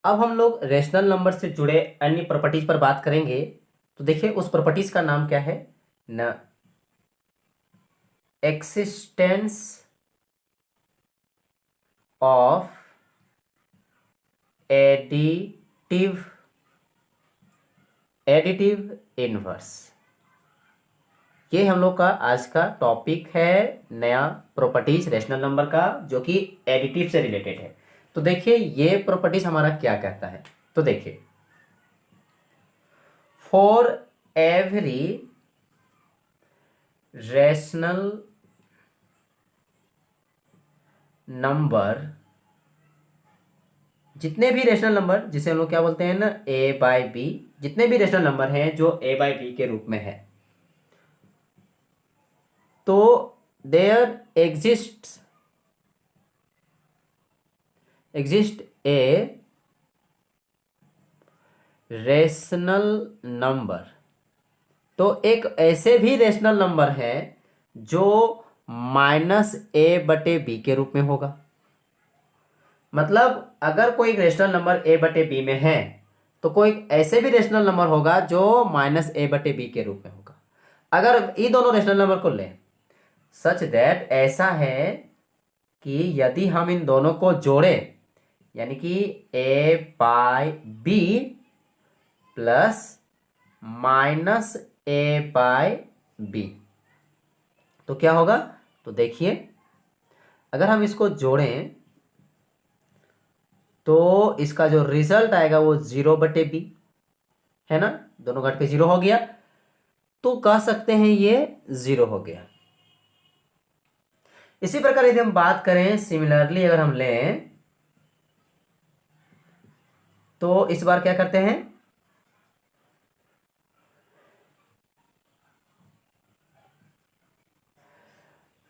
अब हम लोग रेशनल नंबर से जुड़े अन्य प्रॉपर्टीज पर बात करेंगे। तो देखिए उस प्रॉपर्टीज का नाम क्या है न, एक्सिस्टेंस ऑफ एडिटिव इनवर्स। ये हम लोग का आज का टॉपिक है, नया प्रॉपर्टीज रेशनल नंबर का, जो कि एडिटिव से रिलेटेड है। तो देखिए ये प्रॉपर्टीज हमारा क्या कहता है। तो देखिए, फॉर एवरी रेशनल नंबर, जितने भी रेशनल नंबर जिसे हम लोग क्या बोलते हैं ना, ए बाई बी, जितने भी रेशनल नंबर हैं जो ए बाई बी के रूप में है, तो there exist a rational number. तो एक ऐसे भी रेशनल नंबर है जो -a/b के रूप में होगा। मतलब अगर कोई रेशनल नंबर a/b में है तो कोई ऐसे भी रेशनल नंबर होगा जो -a/b के रूप में होगा। अगर ये दोनों रेशनल नंबर को लें सच दैट, ऐसा है कि यदि हम इन दोनों को जोड़ें, यानी कि a/b प्लस -a/b, तो क्या होगा। तो देखिए अगर हम इसको जोड़ें तो इसका जो रिजल्ट आएगा वो 0/b है ना, दोनों घट के 0 हो गया, तो कह सकते हैं ये 0 हो गया। इसी प्रकार यदि हम बात करें सिमिलरली, अगर हम लें तो इस बार क्या करते हैं,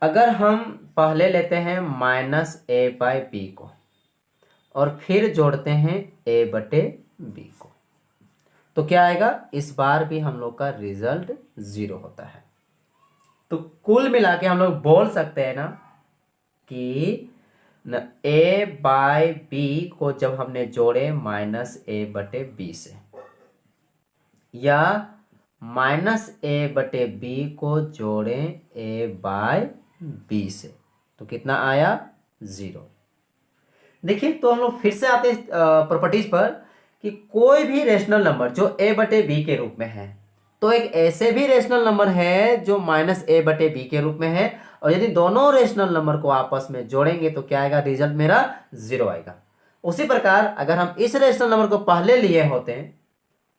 अगर हम पहले लेते हैं -a/b को और फिर जोड़ते हैं a/b को, तो क्या आएगा, इस बार भी हम लोग का रिजल्ट 0 होता है। तो कुल मिला के हम लोग बोल सकते हैं ना कि a/b को जब हमने जोड़े -a/b से, या -a/b को जोड़े a/b से, तो कितना आया, 0। देखिए तो हम लोग फिर से आते हैं प्रॉपर्टीज पर कि कोई भी रेशनल नंबर जो a/b के रूप में है, तो एक ऐसे भी रेशनल नंबर है जो -a/b के रूप में है, और यदि दोनों रेशनल नंबर को आपस में जोड़ेंगे तो क्या आएगा, रिजल्ट मेरा 0 आएगा। उसी प्रकार अगर हम इस रेशनल नंबर को पहले लिए होते हैं,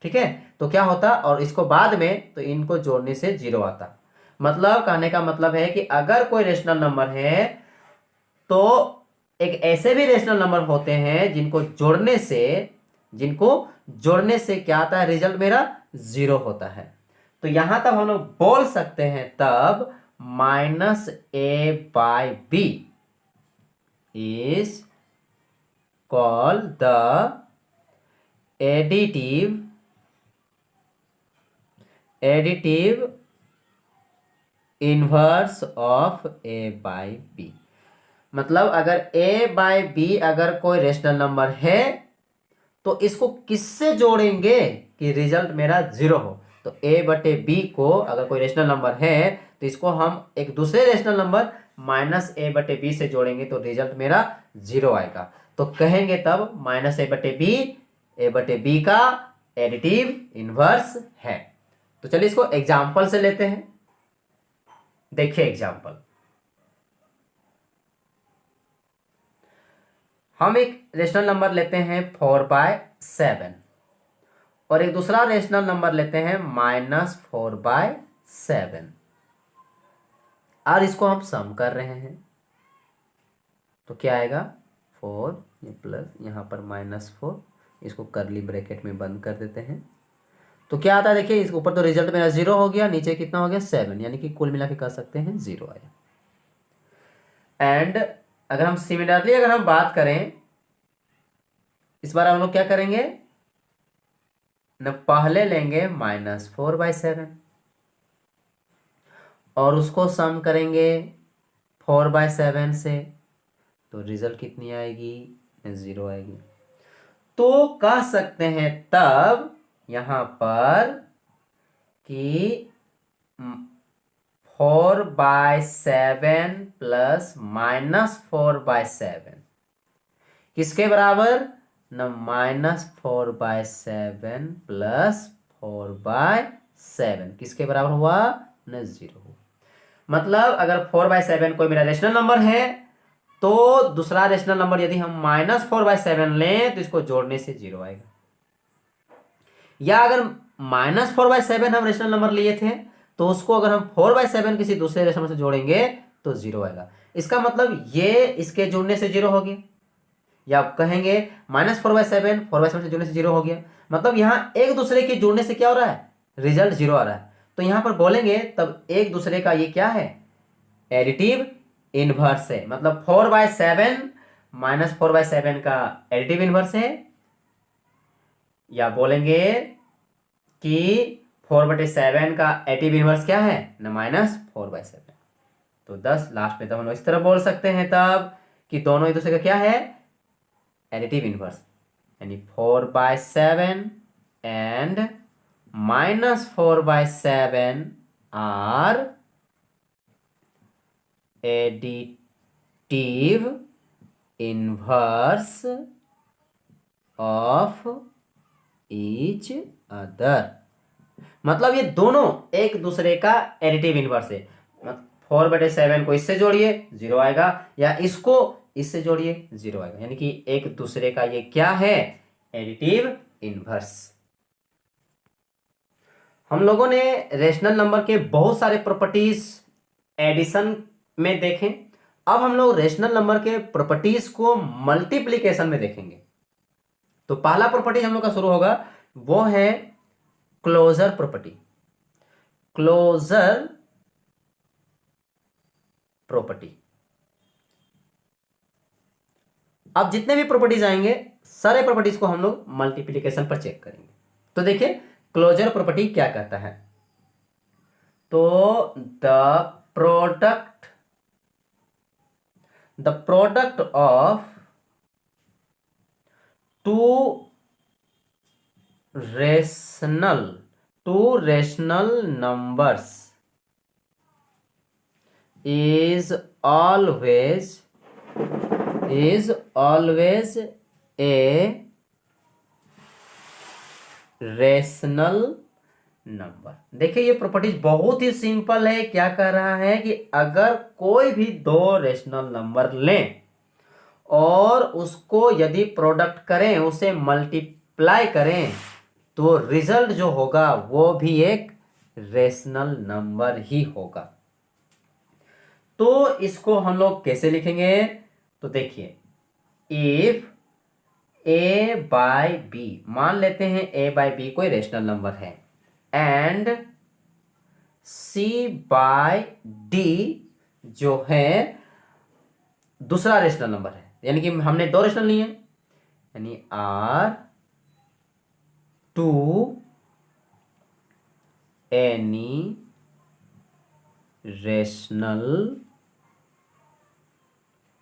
ठीक है, तो क्या होता, और इसको बाद में, तो इनको जोड़ने से 0 आता। मतलब कहने का मतलब है कि अगर कोई रेशनल नंबर है तो एक ऐसे भी रेशनल नंबर होते हैं जिनको जोड़ने से क्या आता है, रिजल्ट मेरा 0 होता है। तो यहां तक हम लोग बोल सकते हैं तब -a/b is called the additive inverse of a/b। मतलब अगर a/b अगर कोई रेशनल नंबर है तो इसको किससे जोड़ेंगे कि रिजल्ट मेरा 0 हो। तो a/b को अगर कोई रेशनल नंबर है तो इसको हम एक दूसरे रेशनल नंबर -a/b से जोड़ेंगे तो रिजल्ट मेरा 0 आएगा। तो कहेंगे तब a/b का एडिटिव इनवर्स है। तो चलिए इसको एग्जाम्पल से लेते हैं। देखिए एग्जाम्पल, हम एक रेशनल नंबर लेते हैं 4/7 और एक दूसरा रेशनल नंबर लेते हैं -4/7, और इसको हम सम कर रहे हैं। तो क्या आएगा, 4 प्लस यहाँ पर -4, इसको करली ब्रैकेट में बंद कर देते हैं। तो क्या आता है, देखिए इसके ऊपर तो रिजल्ट मेरा 0 हो गया, नीचे कितना हो गया, 7, यानी कि कुल मिला के कह सकते हैं 0 आया। एंड अगर हम सिमिलरली अगर हम बात करें, इस बार हम लोग क्या करेंगे न, पहले लेंगे -4/7 और उसको सम करेंगे 4/7 से, तो रिजल्ट कितनी आएगी, 0 आएगी। तो कह सकते हैं तब यहां पर कि 4/7 प्लस -4/7 किसके बराबर न -4/7 प्लस 4/7 किसके बराबर हुआ न 0। मतलब अगर 4/7 कोई मेरा रेशनल नंबर है तो दूसरा रेशनल नंबर यदि हम -4/7 लें तो इसको जोड़ने से 0 आएगा। या अगर -4/7 हम रेशनल नंबर लिए थे तो उसको अगर हम 4/7 किसी दूसरे रेशनल नंबर से जोड़ेंगे तो 0 आएगा। इसका मतलब ये इसके जोड़ने से 0 हो गया। या आप कहेंगे -4/7 4/7 से जोड़ने से 0 हो गया। मतलब यहां एक दूसरे के जोड़ने से क्या हो रहा है रिजल्ट 0 आ रहा है। तो यहां पर बोलेंगे तब एक दूसरे का ये क्या है एडिटिव इनवर्स है। मतलब 4/7 -4/7 का एडिटिव इनवर्स है। या बोलेंगे कि 4/7 का एडिटिव इनवर्स क्या है न -4/7। तो 10 लास्ट में तब हम लोग इस तरह बोल सकते हैं तब कि दोनों एक दूसरे का क्या है एडिटिव इनवर्स, यानी 4/7 and -4/7 are additive inverse of each other. मतलब ये दोनों एक दूसरे का एडिटिव इनवर्स है। 4/7 को इससे जोड़िए 0 आएगा, या इसको इससे जोड़िए 0 आएगा, यानी कि एक दूसरे का ये क्या है एडिटिव इनवर्स। हम लोगों ने रेशनल नंबर के बहुत सारे प्रॉपर्टीज एडिशन में देखें। अब हम लोग रेशनल नंबर के प्रॉपर्टीज को मल्टीप्लीकेशन में देखेंगे। तो पहला प्रॉपर्टी हम लोग का शुरू होगा वो है क्लोजर प्रॉपर्टी। Closure property. अब जितने भी प्रॉपर्टीज आएंगे सारे प्रॉपर्टीज को हम लोग मल्टीप्लीकेशन पर चेक करेंगे। तो देखिए क्लोजर प्रॉपर्टी क्या कहता है। तो the product of two rational numbers is always a rational number. देखिए ये प्रॉपर्टीज बहुत ही सिंपल है। क्या कह रहा है कि अगर कोई भी दो रेशनल नंबर लें और उसको यदि प्रोडक्ट करें उसे मल्टीप्लाई करें तो रिजल्ट जो होगा वो भी एक रेशनल नंबर ही होगा। तो इसको हम लोग कैसे लिखेंगे तो देखिए इफ a/b मान लेते हैं a/b कोई रेशनल नंबर है एंड c/d जो है दूसरा रेशनल नंबर है, यानी कि हमने दो रेशनल लिए यानी R2 एनी रेशनल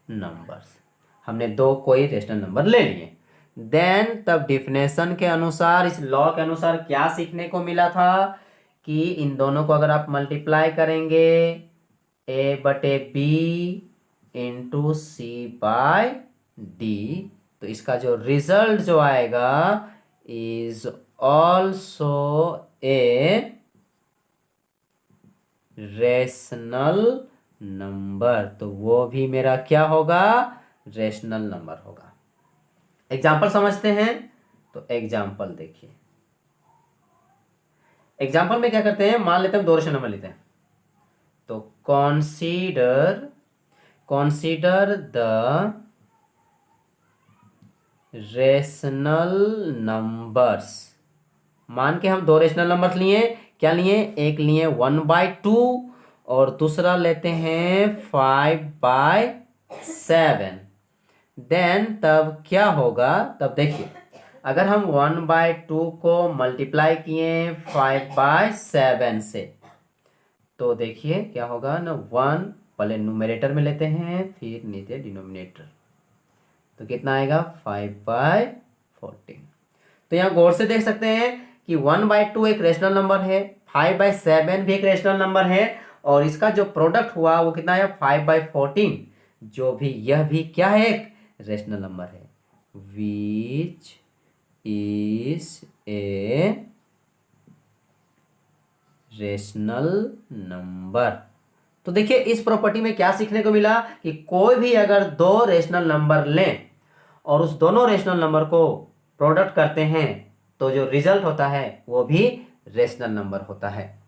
नंबर्स, हमने दो कोई रेशनल नंबर ले लिए। देन तब डिफिनेशन के अनुसार इस लॉ के अनुसार क्या सीखने को मिला था कि इन दोनों को अगर आप मल्टीप्लाई करेंगे a/b इंटू c/d तो इसका जो रिजल्ट जो आएगा is also a rational number. तो वो भी मेरा क्या होगा रेशनल नंबर होगा। एग्जाम्पल समझते हैं। तो एग्जाम्पल देखिए, एग्जाम्पल में क्या करते हैं मान लेते हैं दो रेशनल नंबर लेते हैं। तो consider the रेशनल नंबर्स। मान के हम दो रेशनल नंबर लिए, क्या लिए एक लिए 1/2 और दूसरा लेते हैं 5/7। देन तब क्या होगा तब देखिए अगर हम 1/2 को मल्टीप्लाई किए 5/7 से तो देखिए क्या होगा ना 1 पहले न्यूमरेटर में लेते हैं फिर नीचे डिनोमिनेटर। तो कितना आएगा 5/4 14। तो यहाँ गौर से देख सकते हैं कि 1/2 एक रेशनल नंबर है, 5/7 भी एक रेशनल नंबर है, और इसका जो प्रोडक्ट हुआ वो कितना है 5/14, जो भी यह भी क्या है एक रेशनल नंबर है, which is a rational number. तो देखिए इस प्रॉपर्टी में क्या सीखने को मिला कि कोई भी अगर दो रेशनल नंबर लें और उस दोनों रेशनल नंबर को प्रोडक्ट करते हैं तो जो रिजल्ट होता है वो भी रेशनल नंबर होता है।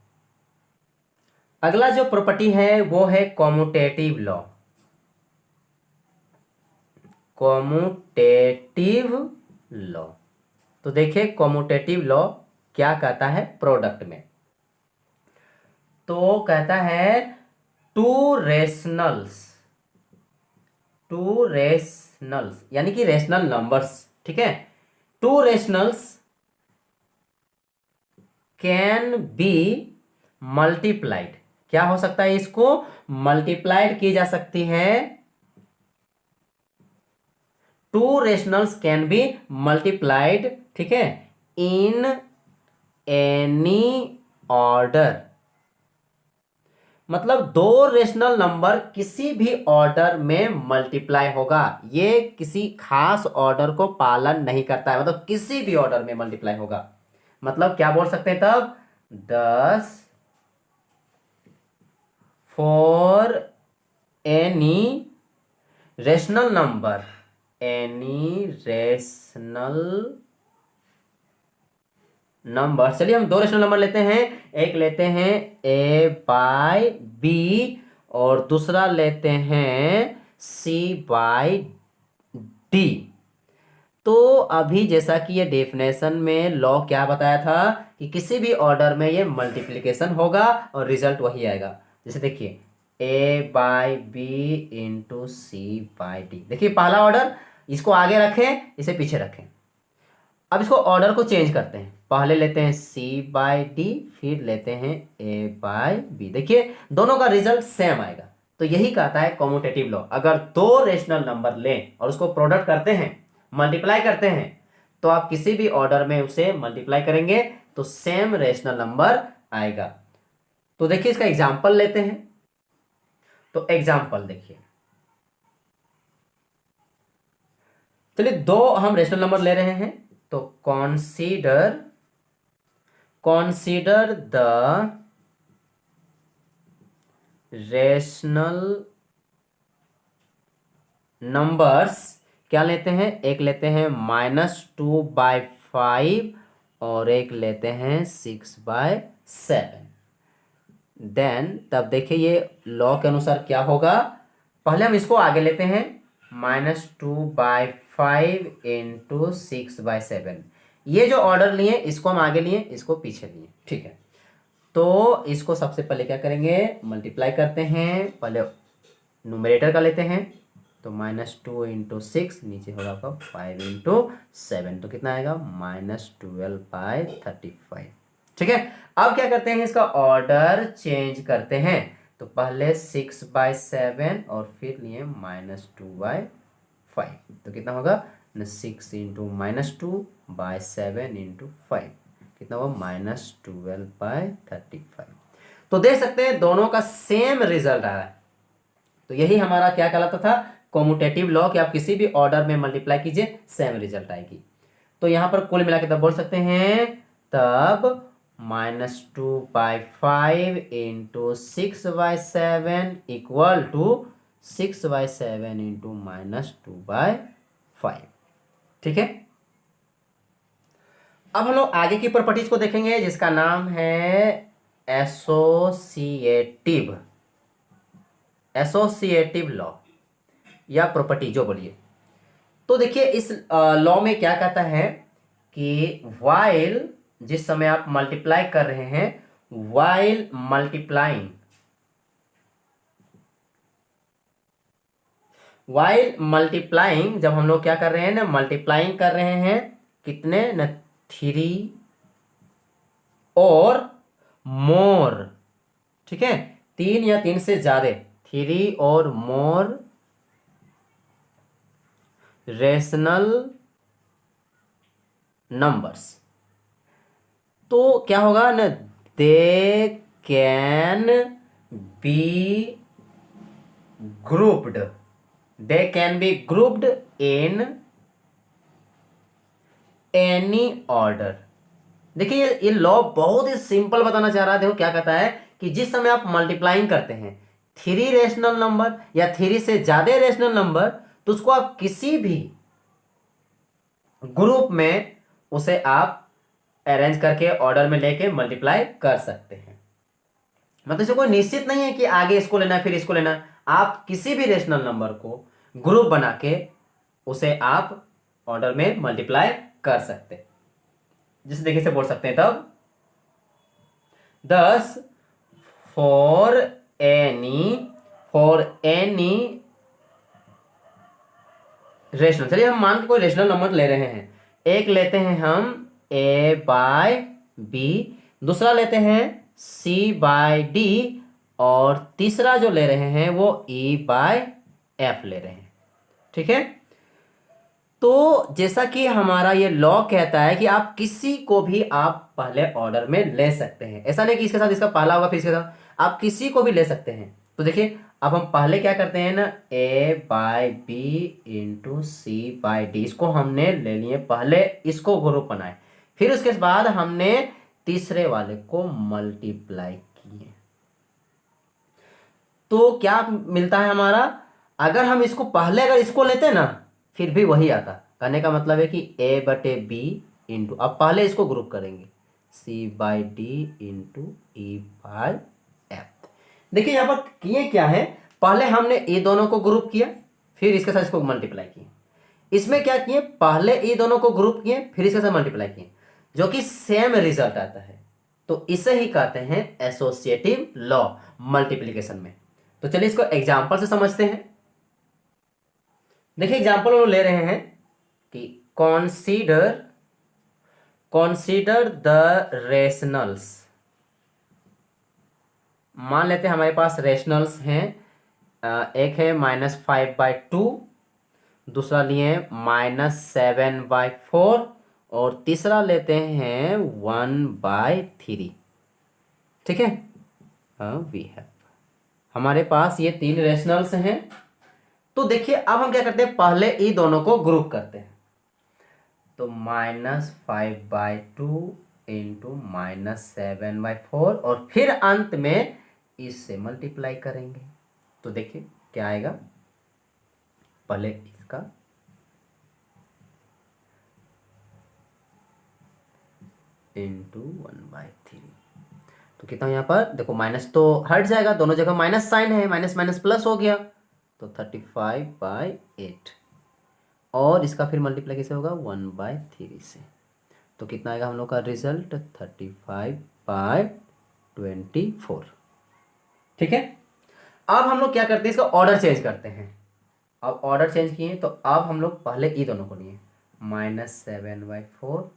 अगला जो प्रॉपर्टी है वो है कॉम्यूटेटिव लॉ। कॉम्यूटेटिव लॉ, तो देखिए कॉम्यूटेटिव लॉ क्या कहता है प्रोडक्ट में, तो कहता है टू रेशनल्स यानी कि रेशनल नंबर्स, ठीक है, to rationals can be multiplied. क्या हो सकता है, इसको मल्टीप्लाइड की जा सकती है, to rationals can be multiplied, ठीक है, इन एनी ऑर्डर। मतलब दो रेशनल नंबर किसी भी ऑर्डर में मल्टीप्लाई होगा, ये किसी खास ऑर्डर को पालन नहीं करता है, मतलब किसी भी ऑर्डर में मल्टीप्लाई होगा। मतलब क्या बोल सकते हैं तब, 10 फॉर एनी रेशनल नंबर, चलिए हम दो रेशनल नंबर लेते हैं, एक लेते हैं a/b और दूसरा लेते हैं c/d। तो अभी जैसा कि ये डेफिनेशन में लॉ क्या बताया था कि किसी भी ऑर्डर में ये मल्टीप्लिकेशन होगा और रिजल्ट वही आएगा। जैसे देखिए a/b इंटू c/d, देखिए पहला ऑर्डर, इसको आगे रखें इसे पीछे रखें। अब इसको ऑर्डर को चेंज करते हैं, पहले लेते हैं c/d फिर लेते हैं a/b, देखिए दोनों का रिजल्ट सेम आएगा। तो यही कहता है कॉम्यूटेटिव लॉ, अगर दो रेशनल नंबर लें और उसको प्रोडक्ट करते हैं, मल्टीप्लाई करते हैं, तो आप किसी भी ऑर्डर में उसे मल्टीप्लाई करेंगे तो सेम रेशनल नंबर आएगा। तो देखिए इसका एग्जाम्पल लेते हैं, तो एग्जाम्पल देखिए, चलिए दो हम रेशनल नंबर ले रहे हैं, तो कॉन्सीडर द रेशनल नंबर्स, क्या लेते हैं, एक लेते हैं -2/5 और एक लेते हैं 6/7। देन तब देखिए ये लॉ के अनुसार क्या होगा, पहले हम इसको आगे लेते हैं, -2/5 इंटू 6/7। ये जो ऑर्डर लिए इसको हम आगे लिए, इसको पीछे लिए, ठीक है। तो इसको सबसे पहले क्या करेंगे, मल्टीप्लाई करते हैं, पहले न्यूमरेटर का लेते हैं, तो -2 इंटू 6, नीचे होगा आपका 5 इंटू 7, तो कितना आएगा -12/35, ठीक है। अब क्या करते हैं, इसका ऑर्डर चेंज करते हैं, तो पहले 6/7 और फिर लिए -2/5, तो कितना होगा 6 इंटू -2/7 इंटू 5, कितना होगा -12/35। तो देख सकते हैं दोनों का सेम रिजल्ट आया है। तो यही हमारा क्या कहलाता था, कॉम्यूटेटिव लॉ, कि आप किसी भी ऑर्डर में मल्टीप्लाई कीजिए सेम रिजल्ट आएगी। तो यहां पर कुल मिला के तब बोल सकते हैं, तब -2/5 इंटू 6/7 इक्वल टू 6/7 इंटू -2/5, ठीक है। अब हम लोग आगे की प्रॉपर्टीज को देखेंगे जिसका नाम है एसोसिएटिव लॉ या प्रॉपर्टी जो बोलिए। तो देखिए इस लॉ में क्या कहता है कि वाइल, जिस समय आप मल्टीप्लाई कर रहे हैं, वाइल मल्टीप्लाइंग, जब हम लोग क्या कर रहे हैं ना, मल्टीप्लाइंग कर रहे हैं, कितने न 3 और मोर, ठीक है, 3 या 3 से ज्यादा, 3 और मोर रेशनल नंबर्स, तो क्या होगा ना, they can be grouped, they can be grouped in any order. देखिए ये लॉ बहुत ही सिंपल बताना चाह रहा है। देखो क्या कहता है कि जिस समय आप मल्टीप्लाइंग करते हैं थ्री रेशनल नंबर या थ्री से ज्यादा रेशनल नंबर, तो उसको आप किसी भी ग्रुप में उसे आप अरेंज करके ऑर्डर में लेके मल्टीप्लाई कर सकते हैं। मतलब इसे कोई निश्चित नहीं है कि आगे इसको लेना है फिर इसको लेना है। आप किसी भी रेशनल नंबर को ग्रुप बना के उसे आप ऑर्डर में मल्टीप्लाई कर सकते हैं। जिसे देखिए से बोल सकते हैं तब 10 फॉर एनी रेशनल, चलिए हम मान के कोई रेशनल नंबर ले रहे हैं। एक लेते हैं हम a बाय बी, दूसरा लेते हैं c बाय डी, और तीसरा जो ले रहे हैं वो e बाय f ले रहे हैं। ठीक है, तो जैसा कि हमारा ये लॉ कहता है कि आप किसी को भी आप पहले ऑर्डर में ले सकते हैं। ऐसा नहीं कि इसके साथ इसका पहला होगा फिर इसके साथ, आप किसी को भी ले सकते हैं। तो देखिए अब हम पहले क्या करते हैं ना, a by b into c by d, इसको हमने ले लिए, पहले इसको ग्रुप बनाए, फिर उसके बाद हमने तीसरे वाले को मल्टीप्लाई किए। तो क्या मिलता है हमारा, अगर हम इसको पहले अगर इसको लेते ना फिर भी वही आता। कहने का मतलब है कि a बटे बी इंटू, अब पहले इसको ग्रुप करेंगे c by D into E by F. देखिए यहाँ पर किए क्या है, पहले हमने ये दोनों को ग्रुप किया फिर इसके साथ इसको मल्टीप्लाई किए। इसमें क्या किए, पहले ये दोनों को ग्रुप किए फिर इसके साथ मल्टीप्लाई किए, जो कि सेम रिजल्ट आता है। तो इसे ही कहते हैं एसोसिएटिव लॉ मल्टीप्लिकेशन में। तो चलिए इसको एग्जाम्पल से समझते हैं। देखिए एग्जाम्पल वो ले रहे हैं कि कॉन्सीडर द रेशनल्स। मान लेते हैं हमारे पास रेशनल्स हैं, एक है -5/2, दूसरा लिए -7/4, और तीसरा लेते हैं 1/3। ठीक है, वी हैव, हमारे पास ये तीन रेशनल्स हैं। तो देखिए अब हम क्या करते हैं, पहले ये दोनों को ग्रुप करते हैं। तो -5/2 इंटू -7/4, और फिर अंत में इससे मल्टीप्लाई करेंगे। तो देखिए क्या आएगा, पहले इसका इंटू 1/3, तो कितना यहाँ पर देखो माइनस तो हट जाएगा, दोनों जगह माइनस साइन है, माइनस माइनस प्लस हो गया, तो 35/8, और इसका फिर मल्टीप्लाई कैसे होगा 1/3 से। तो कितना आएगा हम लोग का रिजल्ट 35/24। ठीक है, अब हम लोग क्या करते हैं, इसका ऑर्डर चेंज करते हैं। अब ऑर्डर चेंज किए तो अब हम लोग पहले ये दोनों को लिए -7/4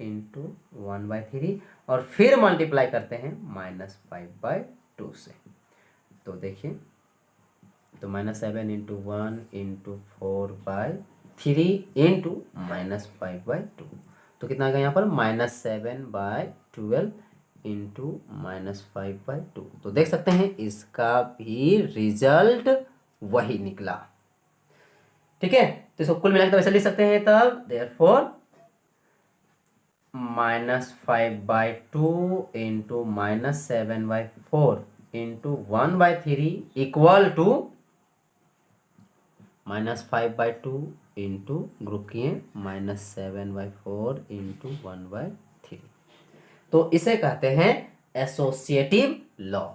इंटू 1/3, और फिर मल्टीप्लाई करते हैं -5/2 से। तो देखिए, तो -7 इंटू 1 इंटू 4/3 इंटू -5/2, तो कितना आ गया यहाँ पर -7/12 इंटू -5/2। तो देख सकते हैं इसका भी रिजल्ट वही निकला। ठीक है, तो इसको कुल मिलाकर तो वैसे लिख सकते हैं, तब therefore -5/2 into -7/4 into 1/3 equal to -5/2 into group किए -7/4 इंटू 1/3। तो इसे कहते हैं एसोसिएटिव लॉ।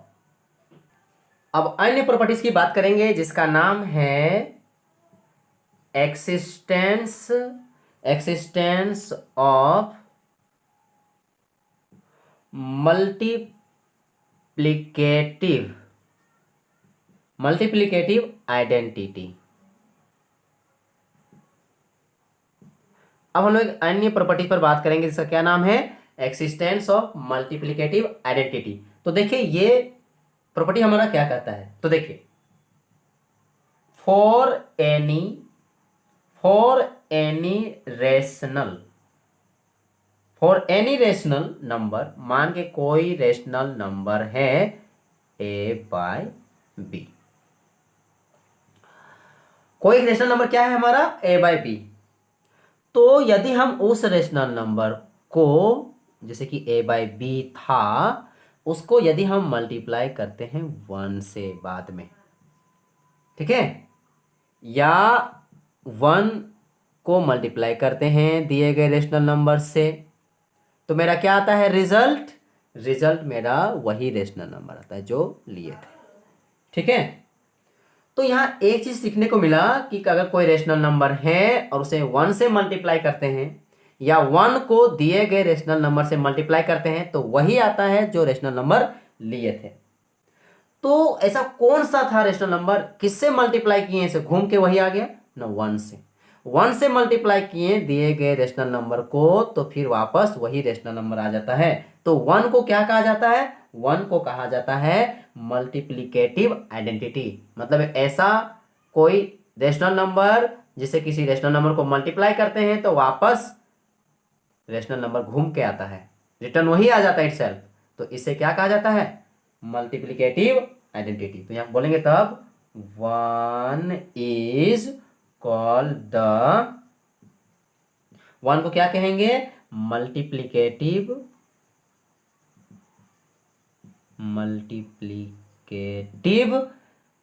अब अन्य प्रॉपर्टीज की बात करेंगे जिसका नाम है एक्सिस्टेंस ऑफ मल्टीप्लिकेटिव आइडेंटिटी। अब हम लोग एक अन्य प्रॉपर्टी पर बात करेंगे जिसका क्या नाम है, एक्सिस्टेंस ऑफ मल्टीप्लिकेटिव आइडेंटिटी। तो देखिए ये प्रॉपर्टी हमारा क्या कहता है, तो देखिए for any rational for any rational number, मान के कोई रेशनल नंबर है ए बाय बी, कोई रेशनल नंबर क्या है हमारा ए बाय बी। तो यदि हम उस रेशनल नंबर को, जैसे कि ए बाय बी था, उसको यदि हम मल्टीप्लाई करते हैं 1 से बाद में, ठीक है, या 1 को मल्टीप्लाई करते हैं दिए गए रेशनल नंबर से, तो मेरा क्या आता है रिजल्ट, रिजल्ट मेरा वही रेशनल नंबर आता है जो लिए थे, ठीक है। तो यहाँ एक चीज सीखने को मिला कि अगर कोई रेशनल नंबर है और उसे 1 से मल्टीप्लाई करते हैं या 1 को दिए गए रेशनल नंबर से मल्टीप्लाई करते हैं तो वही आता है जो रेशनल नंबर लिए थे। तो ऐसा कौन सा था रेशनल नंबर, किससे मल्टीप्लाई किए इसे, घूम के वही आ गया ना, 1 से। 1 से मल्टीप्लाई किए दिए गए रेशनल नंबर को तो फिर वापस वही रेशनल नंबर आ जाता है। तो 1 को क्या कहा जाता है, 1 को कहा जाता है मल्टीप्लिकेटिव आइडेंटिटी। मतलब ऐसा कोई रेशनल नंबर जिसे किसी रेशनल नंबर को मल्टीप्लाई करते हैं तो वापस रेशनल नंबर घूम के आता है, रिटर्न वही आ जाता है इटसेल्फ। तो इसे क्या कहा जाता है, मल्टीप्लिकेटिव आइडेंटिटी। तो यहां बोलेंगे तब 1 इज कॉल्ड द, 1 को क्या कहेंगे, मल्टीप्लिकेटिव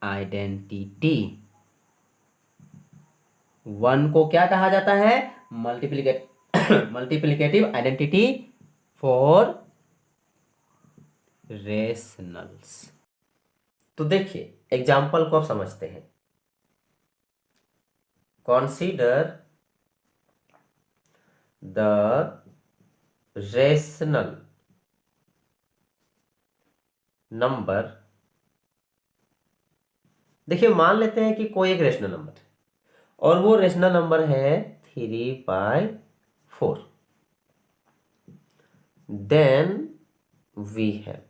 आइडेंटिटी। 1 को क्या कहा जाता है, मल्टीप्लिकेटिव आइडेंटिटी फॉर रेशनल्स। तो देखिए एग्जाम्पल को आप समझते हैं। कॉन्सिडर द रेशनल नंबर, देखिए मान लेते हैं कि कोई एक रेशनल नंबर है और वो रेशनल नंबर है 3/4। देन वी हैव,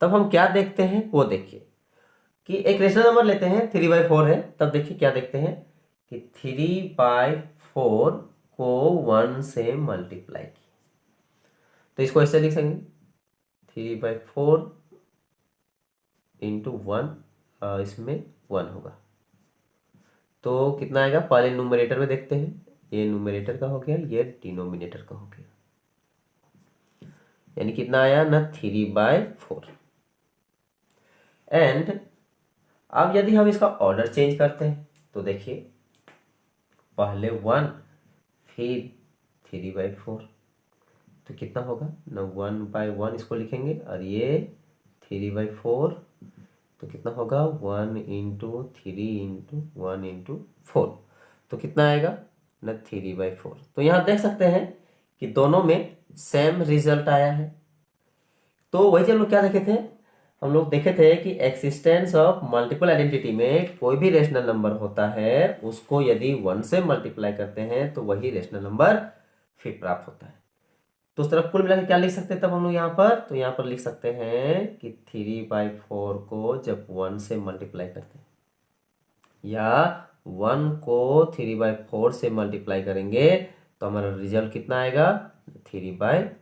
तब हम क्या देखते हैं वो देखिए कि एक रेशनल नंबर लेते हैं 3/4 है, तब देखिए क्या देखते हैं कि 3/4 को 1 से मल्टीप्लाई किया, तो इसको ऐसे लिख सकेंगे 3/4 इंटू 1, इसमें 1 होगा तो कितना आएगा, पहले न्यूमरेटर में देखते हैं, ये न्यूमरेटर का हो गया, ये डिनोमिनेटर का हो गया, यानी कितना आया ना 3/4। एंड अब यदि हम इसका ऑर्डर चेंज करते हैं तो देखिए पहले 1 फिर 3/4, तो कितना होगा ना 1/1 इसको लिखेंगे और ये 3/4, तो कितना होगा 1 इंटू 3 इंटू 1 इंटू 4, तो कितना आएगा ना 3/4। तो यहाँ देख सकते हैं कि दोनों में सेम रिजल्ट आया है। तो वही हम लोग क्या देखे थे, हम लोग देखे थे कि एक्सिस्टेंस ऑफ मल्टीपल आइडेंटिटी में कोई भी रेशनल नंबर होता है उसको यदि 1 से मल्टीप्लाई करते हैं तो वही रेशनल नंबर फिर प्राप्त होता है। तो उस तरफ कुल मिलाकर क्या लिख सकते हैं तब हम लोग यहाँ पर, तो यहाँ पर लिख सकते हैं कि 3/4 को जब 1 से मल्टीप्लाई करते हैं या 1 को 3/4 से मल्टीप्लाई करेंगे तो हमारा रिजल्ट कितना आएगा 3/4।